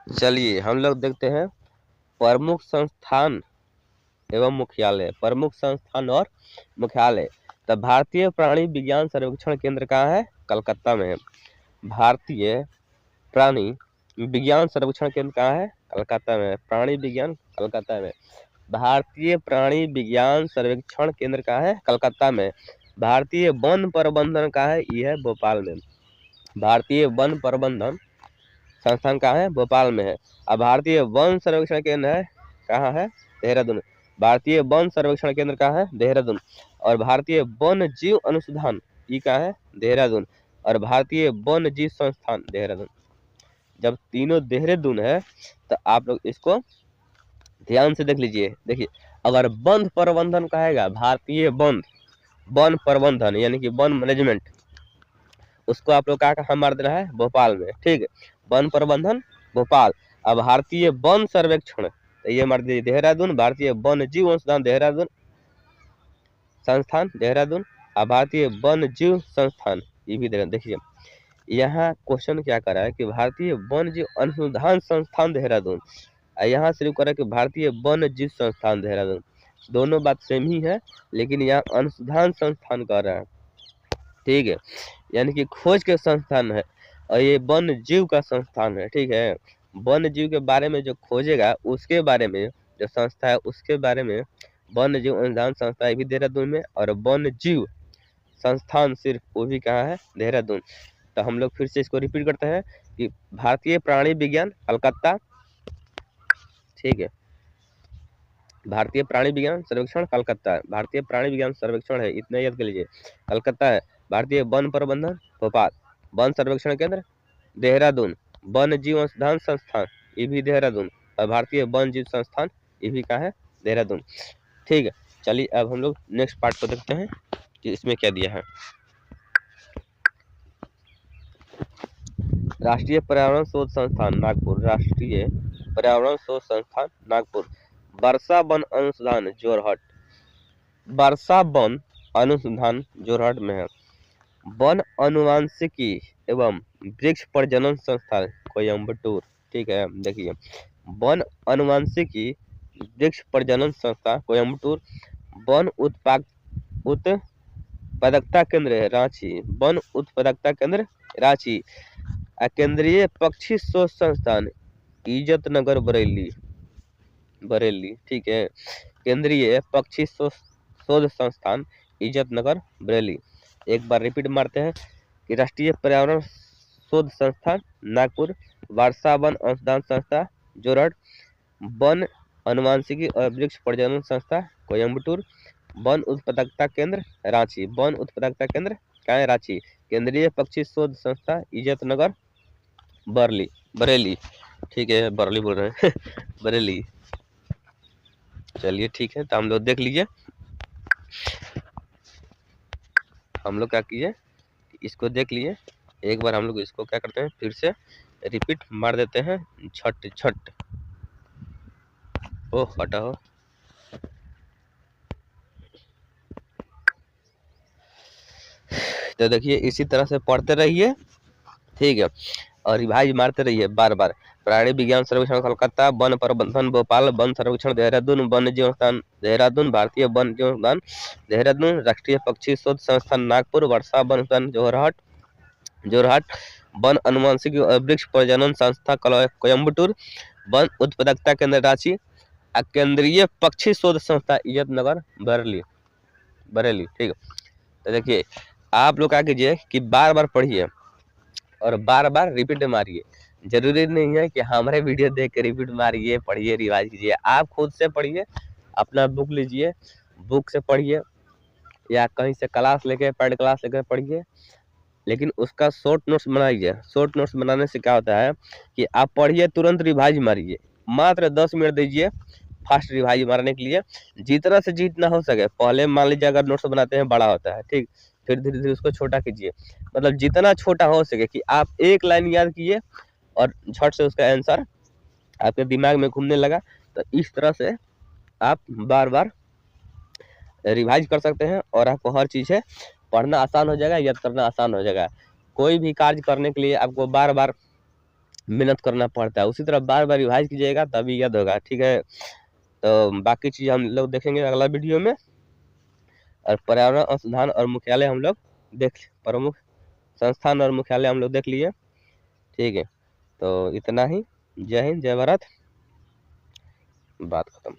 चलिए हम लोग देखते हैं प्रमुख संस्थान एवं मुख्यालय। प्रमुख संस्थान और मुख्यालय। तो भारतीय प्राणी विज्ञान सर्वेक्षण केंद्र कहाँ है? कलकत्ता में है। भारतीय प्राणी विज्ञान सर्वेक्षण केंद्र कहाँ है? कलकत्ता में है। प्राणी विज्ञान कलकत्ता में। भारतीय प्राणी विज्ञान सर्वेक्षण केंद्र कहाँ है? कलकत्ता में। भारतीय वन प्रबंधन कहाँ है? ये है भोपाल में। भारतीय वन प्रबंधन संस्थान कहाँ है? भोपाल में है। अब भारतीय वन सर्वेक्षण केंद्र है कहाँ है? देहरादून। भारतीय वन सर्वेक्षण केंद्र कहाँ है? देहरादून। और भारतीय वन जीव अनुसंधान ये कहाँ है? देहरादून। और भारतीय वन जीव संस्थान देहरादून। जब तीनों देहरादून है तो आप लोग इसको ध्यान से देख लीजिए। देखिए अगर वन प्रबंधन कहेगा, भारतीय वन प्रबंधन यानी कि वन मैनेजमेंट, उसको आप लोग कहाँ मार देना है? भोपाल में। ठीक है, वन प्रबंधन भोपाल। अब भारतीय वन सर्वेक्षण तो ये मार दीजिए देहरादून। भारतीय वन जीव अनुसंधान देहरादून संस्थान देहरादून। अब भारतीय वन जीव संस्थान ये भी देखिए यहाँ क्वेश्चन क्या कर रहा है कि भारतीय वन जीव अनुसंधान संस्थान देहरादून, यहाँ सिर्फ कर रहा है कि भारतीय वन जीव संस्थान देहरादून। दोनों बात सेम ही है, लेकिन यहाँ अनुसंधान संस्थान कर रहा है। ठीक है, यानी कि खोज के संस्थान है और ये वन जीव का संस्थान है। ठीक है, वन जीव के बारे में जो खोजेगा उसके बारे में जो संस्था है उसके बारे में वन जीव अनुसंधान संस्था भी देहरादून में, और वन जीव संस्थान सिर्फ वो भी कहाँ है? देहरादून। तो हम लोग फिर से इसको रिपीट करते हैं कि भारतीय प्राणी विज्ञान कलकत्ता, ठीक है, भारतीय प्राणी विज्ञान सर्वेक्षण कलकत्ता है। भारतीय प्राणी विज्ञान सर्वेक्षण है, इतना याद कर लीजिए, कलकत्ता है। भारतीय वन प्रबंधन भोपाल, वन सर्वेक्षण केंद्र देहरादून, वन जीव अनुसंधान संस्थान ये भी देहरादून, और भारतीय वन जीव संस्थान ये भी कहाँ है? देहरादून। ठीक है, चलिए अब हम लोग नेक्स्ट पार्ट को देखते हैं कि इसमें क्या दिया है। राष्ट्रीय पर्यावरण शोध संस्थान नागपुर, राष्ट्रीय पर्यावरण शोध संस्थान नागपुर। वर्षा वन अनुसंधान जोरहट, वर्षा वन अनुसंधान जोरहट में है। वन अनुवांशिकी एवं वृक्ष प्रजनन संस्थान कोयम्बटूर। ठीक है, देखिए वन अनुवांशिकी वृक्ष प्रजनन संस्था कोयम्बटूर। वन उत्पादकता केंद्र है रांची, वन उत्पादकता केंद्र रांची। केंद्रीय पक्षी शोध संस्थान इज्जतनगर बरेली, बरेली। ठीक है, केंद्रीय पक्षी शोध संस्थान इज्जतनगर बरेली। एक बार रिपीट मारते हैं कि राष्ट्रीय पर्यावरण शोध संस्थान नागपुर, वर्षा वन अनुसंधान संस्था जोरहट, वन अनुवांशिकी और वृक्ष प्रजनन संस्था कोयम्बटूर, वन उत्पादकता केंद्र रांची, वन उत्पादकता केंद्र क्या है? रांची। केंद्रीय पक्षी शोध संस्था इज्जतनगर बरेली। ठीक है, बरेली बोल रहे हैं बरेली। चलिए ठीक है, तो हम लोग देख लीजिए, हम लोग क्या कीजिए इसको देख लिए। एक बार हम लोग इसको क्या करते हैं फिर से रिपीट मार देते हैं। छट छट ओ हटा हो। तो देखिए इसी तरह से पढ़ते रहिए, ठीक है, और रिवाइज मारते रहिए बार बार। प्राणी विज्ञान सर्वेक्षण कलकत्ता, वन प्रबंधन भोपाल, वन सर्वेक्षण देहरादून, वन जीव संस्थान देहरादून, भारतीय वन जीव संस्थान देहरादून, राष्ट्रीय पक्षी शोध संस्थान नागपुर, वर्षा वन संस्थान जोरहाट, वन अनुवांशिकी और वृक्ष प्रजनन संस्था कोयम्बटूर, वन उत्पादकता केंद्र रांची, केंद्रीय पक्षी शोध संस्था इज्जतनगर बरेली। ठीक है, तो देखिए आप लोग क्या कीजिए कि बार बार पढ़िए और बार बार रिपीट मारिए। जरूरी नहीं है कि हमारे वीडियो देख के रिपीट मारिए, पढ़िए, रिवाइज कीजिए। आप खुद से पढ़िए, अपना बुक लीजिए, बुक से पढ़िए या कहीं से क्लास लेके पेड क्लास लेकर पढ़िए, लेकिन उसका शॉर्ट नोट्स बनाइए। शॉर्ट नोट्स बनाने से क्या होता है कि आप पढ़िए, तुरंत रिवाइज मारिए, मात्र 10 मिनट दीजिए फास्ट रिवाइज मारने के लिए। जितना से जितना हो सके, पहले मान लीजिए अगर नोट्स बनाते हैं बड़ा होता है, ठीक, फिर धीरे धीरे उसको छोटा कीजिए। मतलब जितना छोटा हो सके कि आप एक लाइन याद किए और झट से उसका आंसर आपके दिमाग में घूमने लगा। तो इस तरह से आप बार बार रिवाइज कर सकते हैं और आपको हर चीज़ है पढ़ना आसान हो जाएगा, याद करना आसान हो जाएगा। कोई भी कार्य करने के लिए आपको बार बार मेहनत करना पड़ता है। उसी तरह बार बार रिवाइज कीजिएगा तभी याद होगा, ठीक है। तो बाकी चीज़ हम लोग देखेंगे अगला वीडियो में। और पर्यावरण अनुसंधान और मुख्यालय हम लोग प्रमुख संस्थान और मुख्यालय हम लोग देख लिए, ठीक है। तो इतना ही। जय हिंद, जय भारत, बात खत्म।